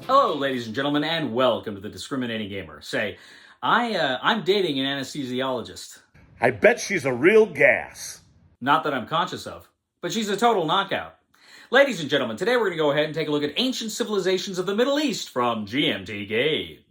Hello, ladies and gentlemen, and welcome to the Discriminating Gamer. I'm dating an anesthesiologist. I bet she's a real gas. Not that I'm conscious of, but she's a total knockout. Ladies and gentlemen, today we're going to go ahead and take a look at ancient civilizations of the Middle East from GMT Games.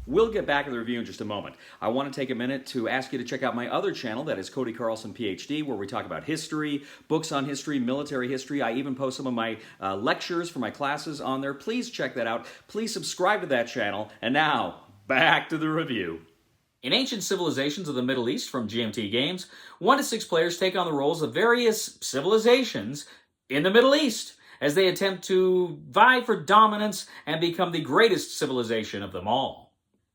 We'll get back to the review in just a moment. I want to take a minute to ask you to check out my other channel, that is Cody Carlson, PhD, where we talk about history, books on history, military history. I even post some of my lectures for my classes on there. Please check that out. Please subscribe to that channel. And now, back to the review. In ancient civilizations of the Middle East from GMT Games, 1 to 6 players take on the roles of various civilizations in the Middle East as they attempt to vie for dominance and become the greatest civilization of them all.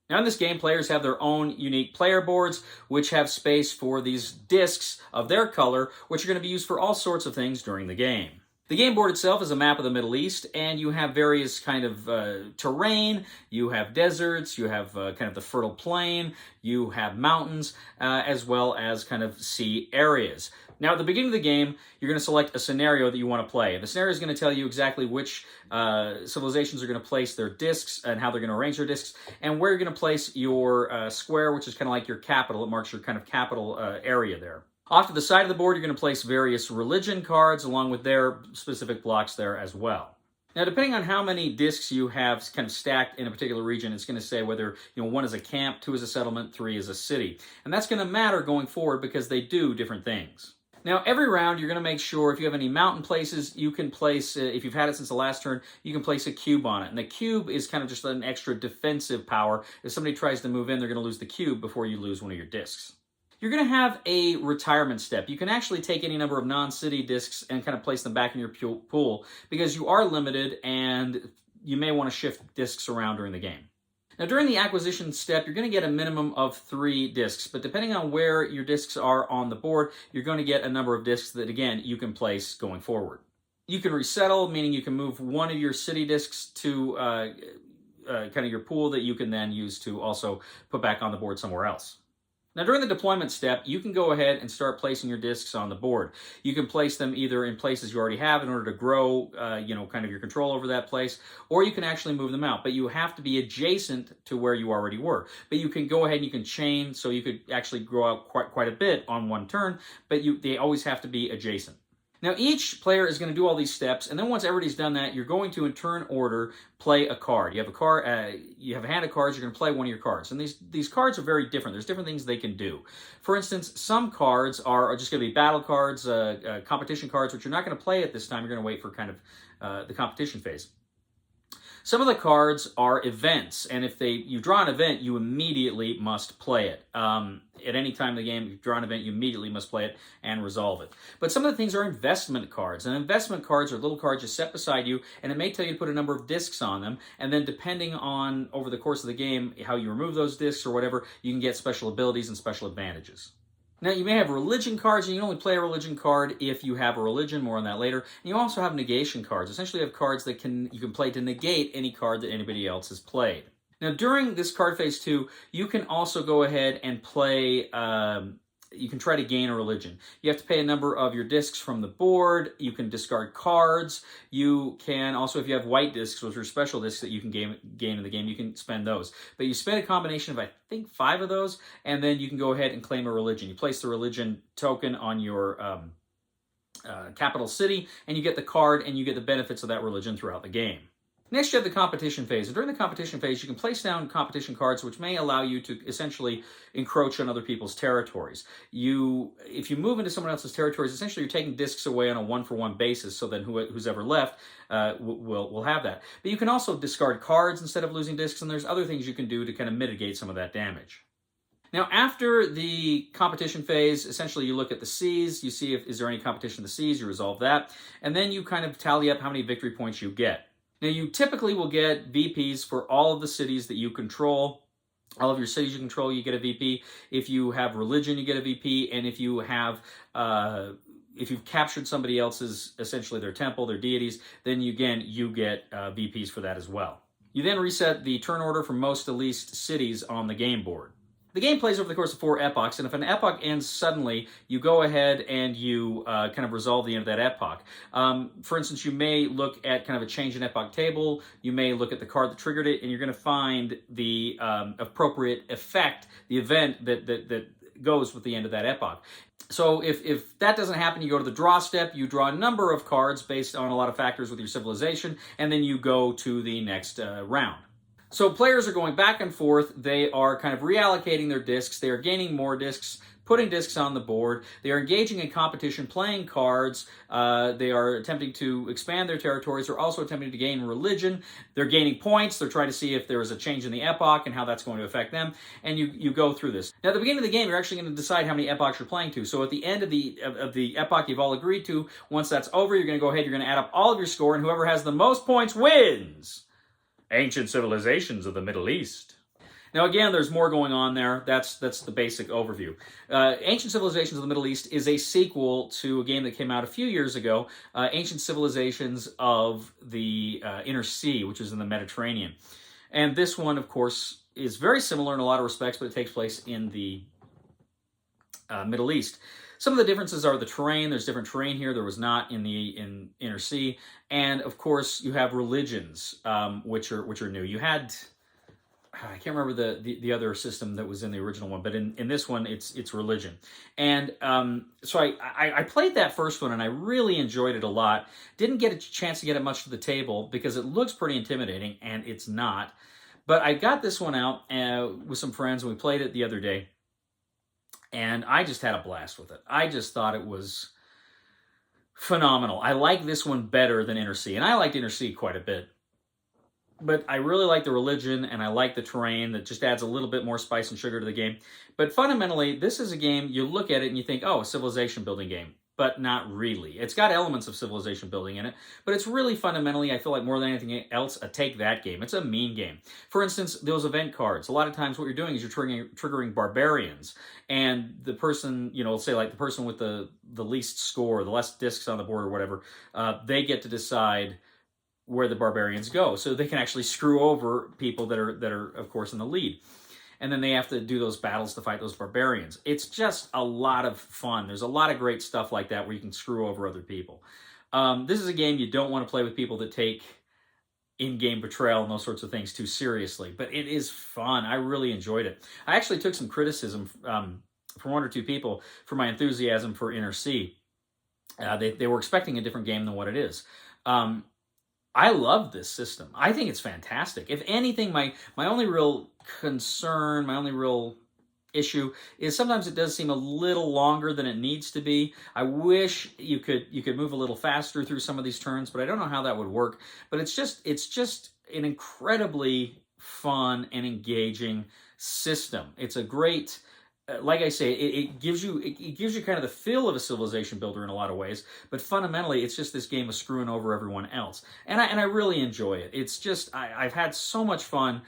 Now in this game, players have their own unique player boards, which have space for these discs of their color, which are going to be used for all sorts of things during the game. The game board itself is a map of the Middle East, and you have various kind of terrain. You have deserts, you have kind of the fertile plain, you have mountains, as well as kind of sea areas. Now, at the beginning of the game, you're going to select a scenario that you want to play. The scenario is going to tell you exactly which civilizations are going to place their discs and how they're going to arrange their discs, and where you're going to place your square, which is kind of like your capital. It marks your kind of capital area there. Off to the side of the board, you're going to place various religion cards along with their specific blocks there as well. Now, depending on how many discs you have kind of stacked in a particular region, it's going to say whether 1 is a camp, 2 is a settlement, 3 is a city. And that's going to matter going forward because they do different things. Now, every round, you're going to make sure if you have any mountain places, you can place, if you've had it since the last turn, you can place a cube on it. And the cube is kind of just an extra defensive power. If somebody tries to move in, they're going to lose the cube before you lose one of your discs. You're going to have a retirement step. You can actually take any number of non-city discs and kind of place them back in your pool because you are limited and you may want to shift discs around during the game. Now, during the acquisition step, you're going to get a minimum of 3 discs, but depending on where your discs are on the board, you're going to get a number of discs that, again, you can place going forward. You can resettle, meaning you can move one of your city discs to kind of your pool that you can then use to also put back on the board somewhere else. Now, during the deployment step, you can go ahead and start placing your discs on the board. You can place them either in places you already have in order to grow, kind of your control over that place, or you can actually move them out. But you have to be adjacent to where you already were. But you can go ahead and you can chain, so you could actually grow out quite a bit on one turn, but they always have to be adjacent. Now, each player is going to do all these steps, and then once everybody's done that, you're going to, in turn order, play a card. You have a card. You have a hand of cards. You're going to play one of your cards, and these cards are very different. There's different things they can do. For instance, some cards are just going to be battle cards, competition cards, which you're not going to play at this time. You're going to wait for kind of the competition phase. Some of the cards are events, and if you draw an event, you immediately must play it. At any time in the game, if you draw an event, you immediately must play it and resolve it. But some of the things are investment cards, and investment cards are little cards you set beside you, and it may tell you to put a number of discs on them, and then depending on, over the course of the game, how you remove those discs or whatever, you can get special abilities and special advantages. Now, you may have religion cards, and you can only play a religion card if you have a religion. More on that later. And you also have negation cards. Essentially, you have cards that you can play to negate any card that anybody else has played. Now, during this card phase 2, you can also go ahead and play you can try to gain a religion. You have to pay a number of your discs from the board. You can discard cards. You can also, if you have white discs, which are special discs that you can gain in the game, you can spend those. But you spend a combination of, I think, 5 of those, and then you can go ahead and claim a religion. You place the religion token on your capital city, and you get the card, and you get the benefits of that religion throughout the game. Next, you have the competition phase. And during the competition phase, you can place down competition cards, which may allow you to essentially encroach on other people's territories. If you move into someone else's territories, essentially you're taking discs away on a one-for-one basis, so then who's ever left will have that. But you can also discard cards instead of losing discs, and there's other things you can do to kind of mitigate some of that damage. Now, after the competition phase, essentially you look at the Cs, you see if is there any competition in the Cs, you resolve that, and then you kind of tally up how many victory points you get. Now, you typically will get VPs for all of the cities that you control. All of your cities you control, you get a VP. If you have religion, you get a VP. And if you have, if you've captured somebody else's, essentially their temple, their deities, then you get VPs for that as well. You then reset the turn order from most to least cities on the game board. The game plays over the course of 4 epochs, and if an epoch ends suddenly, you go ahead and you kind of resolve the end of that epoch. For instance, you may look at kind of a change in epoch table, you may look at the card that triggered it, and you're going to find the appropriate effect, the event that goes with the end of that epoch. So if that doesn't happen, you go to the draw step, you draw a number of cards based on a lot of factors with your civilization, and then you go to the next round. So players are going back and forth. They are kind of reallocating their discs. They are gaining more discs, putting discs on the board. They are engaging in competition, playing cards. They are attempting to expand their territories. They're also attempting to gain religion. They're gaining points. They're trying to see if there is a change in the epoch and how that's going to affect them. And you go through this. Now, at the beginning of the game, you're actually going to decide how many epochs you're playing to. So at the end of the epoch you've all agreed to, once that's over, you're going to go ahead, you're going to add up all of your score, and whoever has the most points wins. Ancient civilizations of the Middle East. Now, again, there's more going on there. That's the basic overview. Ancient Civilizations of the Middle East is a sequel to a game that came out a few years ago, Ancient Civilizations of the Inner Sea, which is in the Mediterranean. And this one, of course, is very similar in a lot of respects, but it takes place in the Middle East. Some of the differences are the terrain. There's different terrain here. There was not in the Inner Sea. And, of course, you have religions, which are new. You had, I can't remember the other system that was in the original one, but in this one, it's religion. And so I played that first one, and I really enjoyed it a lot. Didn't get a chance to get it much to the table because it looks pretty intimidating, and it's not. But I got this one out with some friends, and we played it the other day. And I just had a blast with it. I just thought it was phenomenal. I like this one better than Inner Sea, and I liked Inner Sea quite a bit. But I really like the religion, and I like the terrain that just adds a little bit more spice and sugar to the game. But fundamentally, this is a game, you look at it and you think, oh, a civilization building game. But not really. It's got elements of civilization building in it, but it's really fundamentally, I feel like more than anything else, a take that game. It's a mean game. For instance, those event cards. A lot of times what you're doing is you're triggering barbarians, and the person, say like the person with the least score, the less discs on the board or whatever, they get to decide where the barbarians go. So they can actually screw over people that are of course in the lead. And then they have to do those battles to fight those barbarians. It's just a lot of fun. There's a lot of great stuff like that where you can screw over other people. This is a game you don't want to play with people that take in-game betrayal and those sorts of things too seriously. But it is fun. I really enjoyed it. I actually took some criticism from one or two people for my enthusiasm for Inner Sea. They were expecting a different game than what it is. I love this system. I think it's fantastic. If anything, my only real concern, my only real issue is sometimes it does seem a little longer than it needs to be. I wish you could move a little faster through some of these turns, but I don't know how that would work. But it's just an incredibly fun and engaging system. It's a great, like I say, it gives you kind of the feel of a civilization builder in a lot of ways, but fundamentally it's just this game of screwing over everyone else, and I really enjoy it. It's just I've had so much fun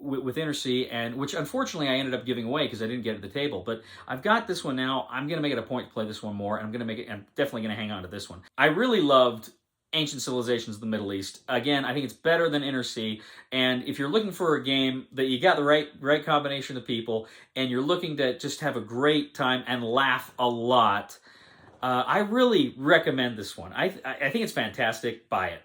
with Inner Sea, and which unfortunately I ended up giving away because I didn't get at the table. But I've got this one now. I'm going to make it a point to play this one more, and I'm definitely going to hang on to this one. I really loved Ancient Civilizations of the Middle East. Again, I think it's better than Inner Sea, and if you're looking for a game that you got the right combination of people, and you're looking to just have a great time and laugh a lot, I really recommend this one. I think it's fantastic. Buy it.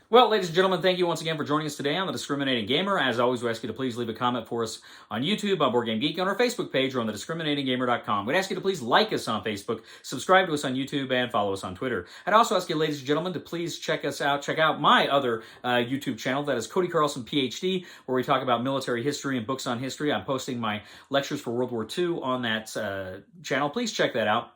Well, ladies and gentlemen, thank you once again for joining us today on The Discriminating Gamer. As always, we ask you to please leave a comment for us on YouTube, on Board Game Geek, on our Facebook page, or on thediscriminatinggamer.com. We'd ask you to please like us on Facebook, subscribe to us on YouTube, and follow us on Twitter. I'd also ask you, ladies and gentlemen, to please check out my other YouTube channel, that is Cody Carlson, PhD, where we talk about military history and books on history. I'm posting my lectures for World War II on that channel. Please check that out.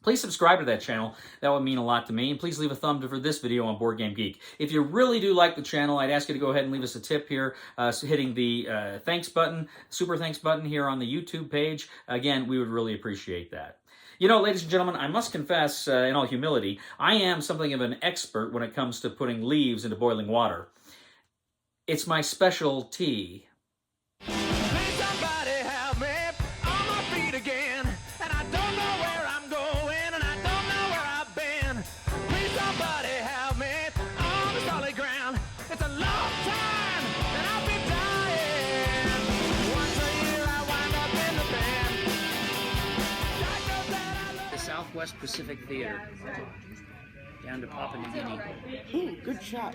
Please subscribe to that channel. That would mean a lot to me. And please leave a thumb for this video on Board Game Geek. If you really do like the channel, I'd ask you to go ahead and leave us a tip here, hitting the thanks button, super thanks button here on the YouTube page. Again, we would really appreciate that. You know, ladies and gentlemen, I must confess, in all humility, I am something of an expert when it comes to putting leaves into boiling water. It's my specialty. Southwest Pacific Theater down to Papua New Guinea. Ooh, good shot.